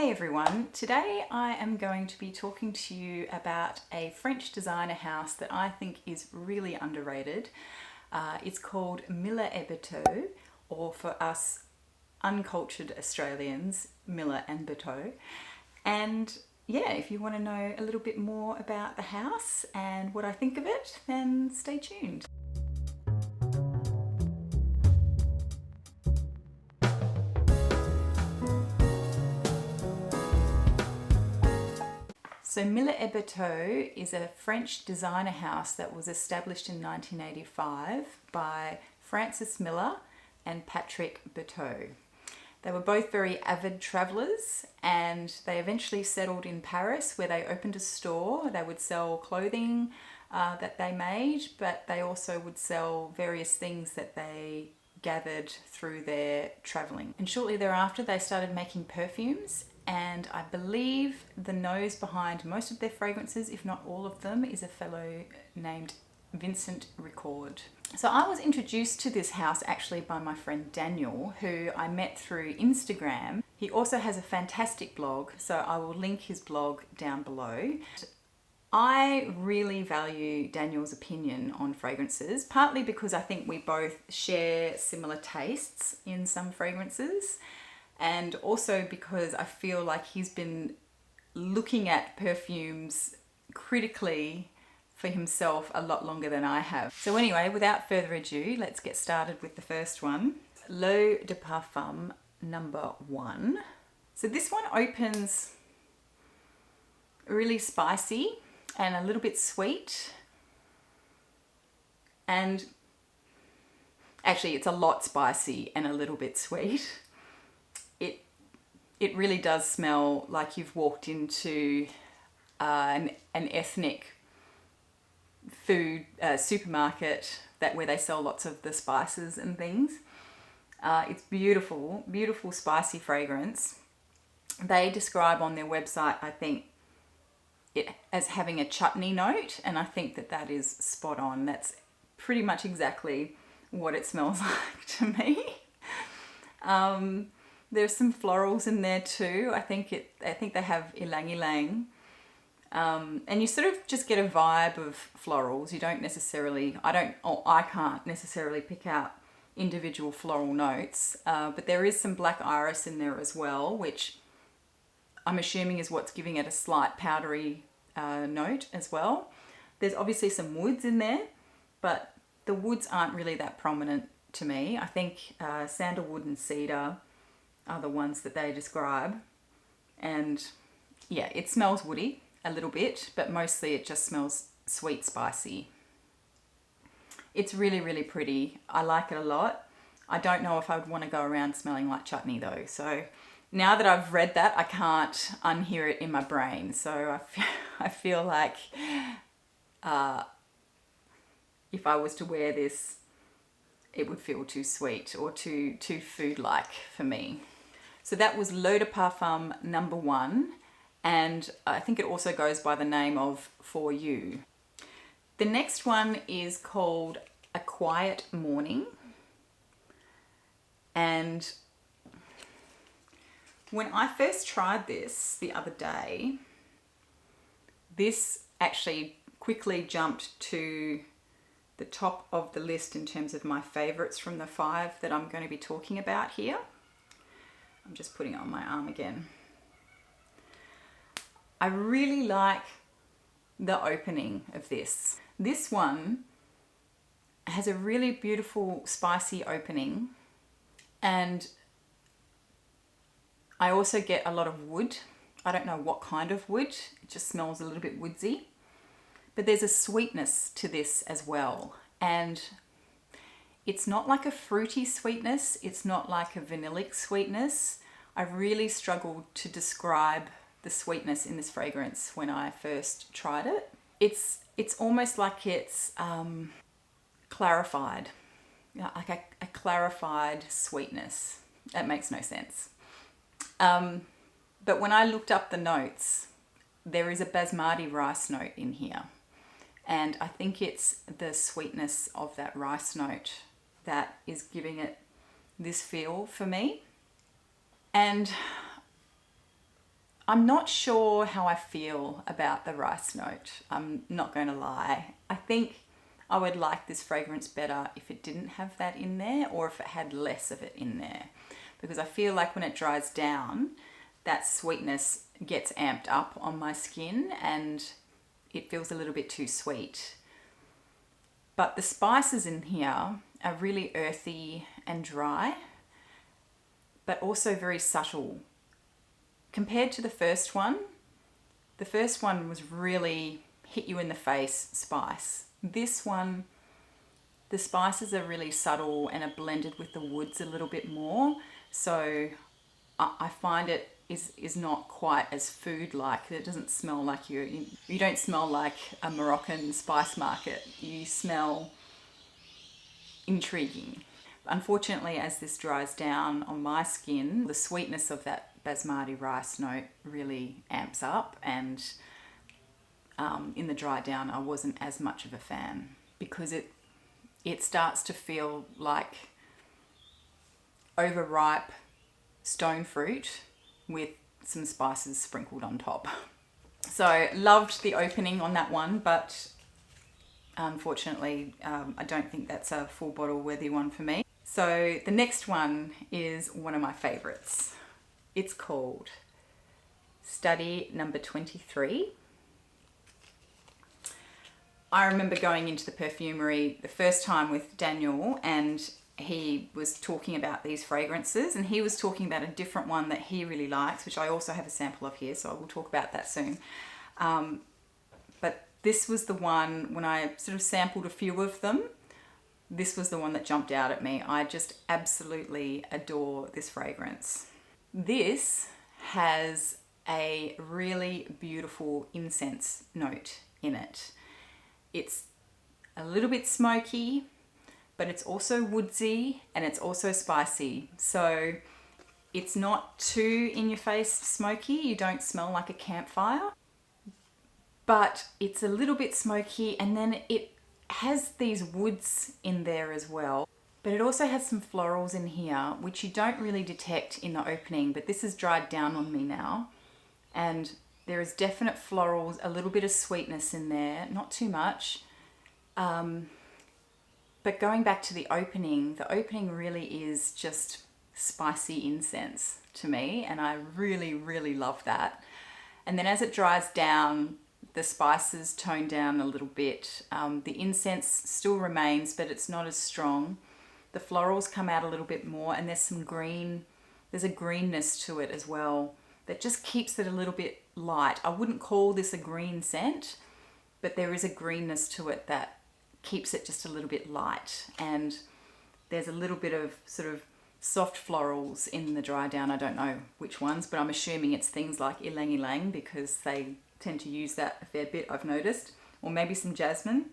Hey everyone, today I am going to be talking to you about a French designer house that I think is really underrated. It's called Menta y Menta, or for us uncultured Australians, Menta and Bertaux. And yeah, if you want to know a little bit more about the house and what I think of it, then stay tuned. So Menta y Menta is a French designer house that was established in 1985 by Francis Miller and Patrick Bertaux. They were both very avid travellers and they eventually settled in Paris, where they opened a store. They would sell clothing that they made, but they also would sell various things that they gathered through their travelling. And shortly thereafter they started making perfumes, and I believe the nose behind most of their fragrances, if not all of them, is a fellow named Vincent Ricord. So I was introduced to this house actually by my friend Daniel, who I met through Instagram. He also has a fantastic blog, so I will link his blog down below. I really value Daniel's opinion on fragrances, partly because I think we both share similar tastes in some fragrances, and also because I feel like he's been looking at perfumes critically for himself a lot longer than I have. So anyway, without further ado, let's get started with the first one. L'Eau de Parfum number 1. So this one opens really spicy and a little bit sweet, and actually it's a lot spicy and a little bit sweet. It really does smell like you've walked into an ethnic food supermarket where they sell lots of the spices and things. It's beautiful, beautiful spicy fragrance. They describe on their website, I think, it as having a chutney note, and I think that that is spot on. That's pretty much exactly what it smells like to me. There's some florals in there too. I think they have ylang ylang. And you sort of just get a vibe of florals. You don't necessarily, I can't necessarily pick out individual floral notes, but there is some black iris in there as well, which I'm assuming is what's giving it a slight powdery note as well. There's obviously some woods in there, but the woods aren't really that prominent to me. I think sandalwood and cedar are the ones that they describe. And yeah, it smells woody a little bit, but mostly it just smells sweet spicy. It's really, really pretty. I like it a lot. I don't know if I would want to go around smelling like chutney though. So now that I've read that, I can't unhear it in my brain. So I feel like if I was to wear this, it would feel too sweet or too food-like for me. So that was L'Eau de Parfum number 1. And I think it also goes by the name of For You. The next one is called A Quiet Morning. And when I first tried this the other day, this actually quickly jumped to the top of the list in terms of my favorites from the 5 that I'm going to be talking about here. I'm just putting it on my arm again. I really like the opening of this. This one has a really beautiful spicy opening, and I also get a lot of wood. I don't know what kind of wood, it just smells a little bit woodsy. But there's a sweetness to this as well, and it's not like a fruity sweetness, it's not like a vanillic sweetness. I really struggled to describe the sweetness in this fragrance when I first tried it. It's almost like it's clarified, like a clarified sweetness. That makes no sense. But when I looked up the notes, there is a basmati rice note in here. And I think it's the sweetness of that rice note that is giving it this feel for me. And I'm not sure how I feel about the rice note. I'm not going to lie. I think I would like this fragrance better if it didn't have that in there, or if it had less of it in there. Because I feel like when it dries down, that sweetness gets amped up on my skin and it feels a little bit too sweet. But the spices in here are really earthy and dry, but also very subtle. Compared to the first one was really hit you in the face spice. This one, the spices are really subtle and are blended with the woods a little bit more. So I find it is not quite as food-like. It doesn't smell like you don't smell like a Moroccan spice market. You smell intriguing. Unfortunately, as this dries down on my skin, the sweetness of that basmati rice note really amps up, and in the dry down I wasn't as much of a fan, because it starts to feel like overripe stone fruit with some spices sprinkled on top. So loved the opening on that one, but unfortunately I don't think that's a full bottle worthy one for me. So the next one is one of my favorites. It's called Study Number 23. I remember going into the perfumery the first time with Daniel, and he was talking about these fragrances, and he was talking about a different one that he really likes, which I also have a sample of here, so I will talk about that soon. But this was the one, when I sort of sampled a few of them, this was the one that jumped out at me. I just absolutely adore this fragrance. This has a really beautiful incense note in it. It's a little bit smoky, but it's also woodsy and it's also spicy. So it's not too in your face smoky. You don't smell like a campfire, but it's a little bit smoky, and then it has these woods in there as well. But it also has some florals in here, which you don't really detect in the opening, but this has dried down on me now. And there is definite florals, a little bit of sweetness in there, not too much. But going back to the opening really is just spicy incense to me, and I really, really love that. And then as it dries down, the spices tone down a little bit. The incense still remains, but it's not as strong. The florals come out a little bit more, and there's some green, there's a greenness to it as well that just keeps it a little bit light. I wouldn't call this a green scent, but there is a greenness to it that keeps it just a little bit light. And there's a little bit of sort of soft florals in the dry down. I don't know which ones, but I'm assuming it's things like ylang ylang, because they tend to use that a fair bit, I've noticed, or maybe some jasmine.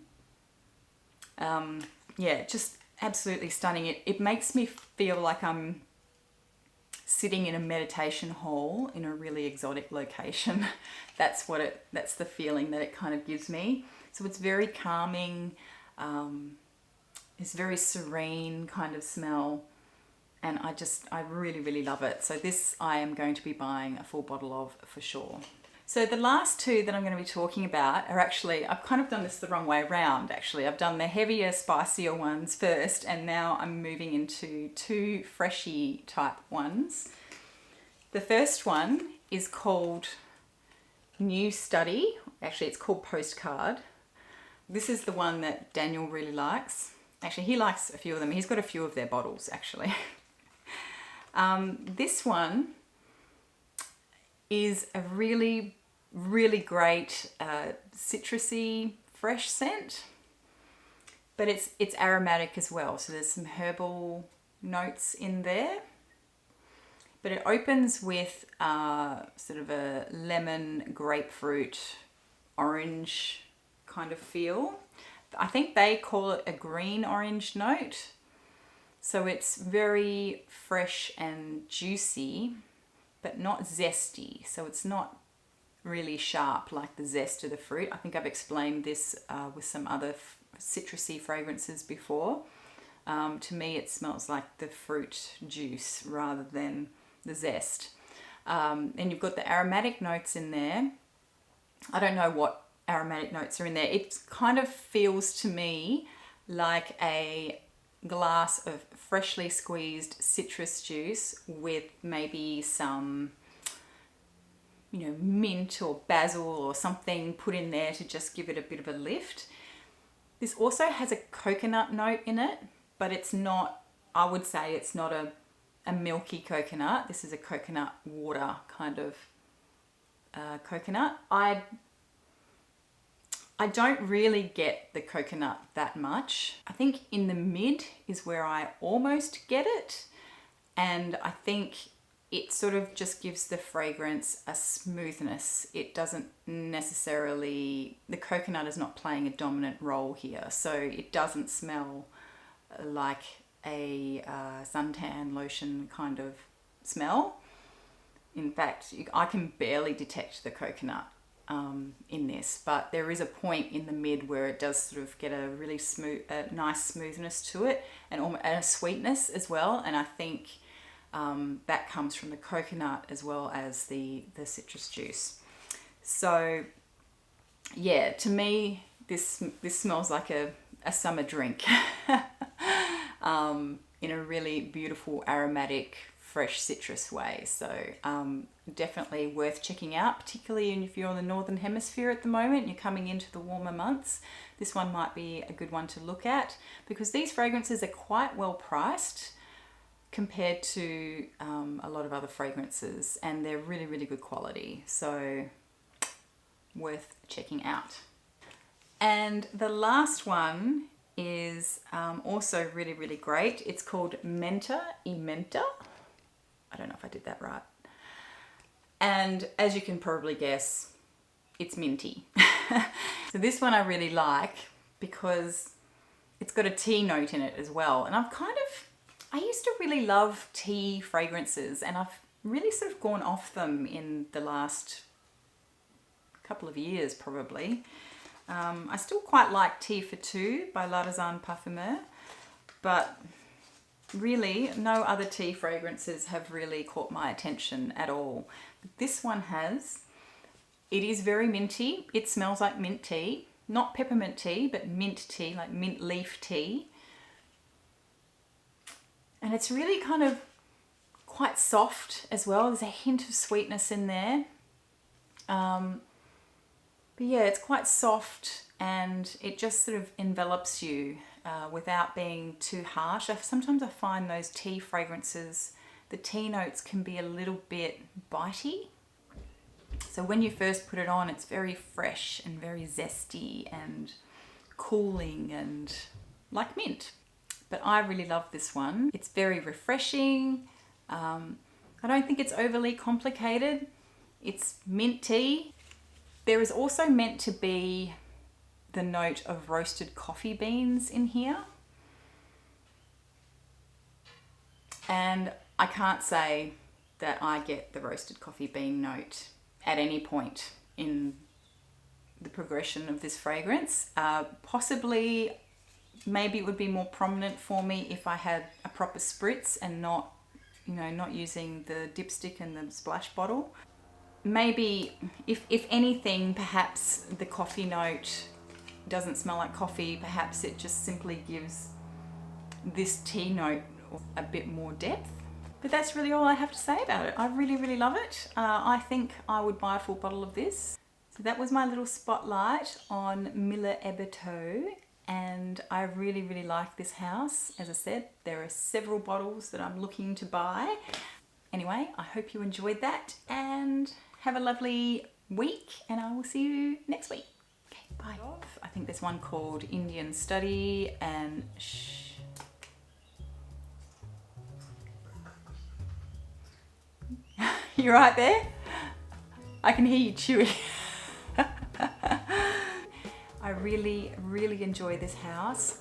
Yeah, just absolutely stunning. It makes me feel like I'm sitting in a meditation hall in a really exotic location. That's the feeling that it kind of gives me. So it's very calming. It's very serene kind of smell, and I really, really love it. So this I am going to be buying a full bottle of for sure. So the last two that I'm going to be talking about are actually, I've kind of done this the wrong way around actually. I've done the heavier, spicier ones first, and now I'm moving into two freshy type ones. The first one is called New Study. Actually, it's called Postcard. This is the one that Daniel really likes. Actually, he likes a few of them. He's got a few of their bottles actually. This one is a really, really great citrusy, fresh scent, but it's aromatic as well. So there's some herbal notes in there, but it opens with sort of a lemon, grapefruit, orange kind of feel. I think they call it a green orange note. So it's very fresh and juicy, but not zesty. So it's not really sharp like the zest of the fruit. I think I've explained this with some other citrusy fragrances before. To me, it smells like the fruit juice rather than the zest. And you've got the aromatic notes in there. I don't know what aromatic notes are in there. It kind of feels to me like a glass of freshly squeezed citrus juice with maybe some, you know, mint or basil or something put in there to just give it a bit of a lift. This also has a coconut note in it, but it's not, I would say it's not a milky coconut. This is a coconut water kind of coconut. I don't really get the coconut that much. I think in the mid is where I almost get it. And I think it sort of just gives the fragrance a smoothness. It doesn't necessarily, the coconut is not playing a dominant role here. So it doesn't smell like a suntan lotion kind of smell. In fact, I can barely detect the coconut in this, but there is a point in the mid where it does sort of get a really smooth, nice smoothness to it, and a sweetness as well. And I think that comes from the coconut as well as the citrus juice. So yeah, to me, this smells like a summer drink in a really beautiful, aromatic, fresh citrus way. So definitely worth checking out, particularly if you're in the Northern Hemisphere at the moment, you're coming into the warmer months. This one might be a good one to look at, because these fragrances are quite well priced compared to a lot of other fragrances, and they're really, really good quality. So worth checking out. And the last one is also really, really great. It's called Menta y Menta. I don't know if I did that right. And as you can probably guess, it's minty. So this one I really like because it's got a tea note in it as well. And I used to really love tea fragrances, and I've really sort of gone off them in the last couple of years probably. I still quite like Tea for Two by Parfumer, but really no other tea fragrances have really caught my attention at all. But this one has. It is very minty. It smells like mint tea, not peppermint tea, but mint tea, like mint leaf tea. And it's really kind of quite soft as well. There's a hint of sweetness in there. But yeah, it's quite soft, and it just sort of envelops you without being too harsh. Sometimes I find those tea fragrances, the tea notes can be a little bit bitey. So when you first put it on, it's very fresh and very zesty and cooling and like mint. But I really love this one. It's very refreshing. I don't think it's overly complicated. It's mint tea. There is also meant to be the note of roasted coffee beans in here. And I can't say that I get the roasted coffee bean note at any point in the progression of this fragrance. Possibly, maybe it would be more prominent for me if I had a proper spritz and not using the dipstick and the splash bottle. Maybe, if anything, perhaps the coffee note doesn't smell like coffee. Perhaps it just simply gives this tea note a bit more depth. But that's really all I have to say about it. I really, really love it. I think I would buy a full bottle of this. So that was my little spotlight on Mille et Bertaux, and I really, really like this house. As I said, there are several bottles that I'm looking to buy. Anyway, I hope you enjoyed that, and have a lovely week, and I will see you next week. Okay, bye. I think there's one called Indian Study and You right there? I can hear you chewing. I really, really enjoy this house.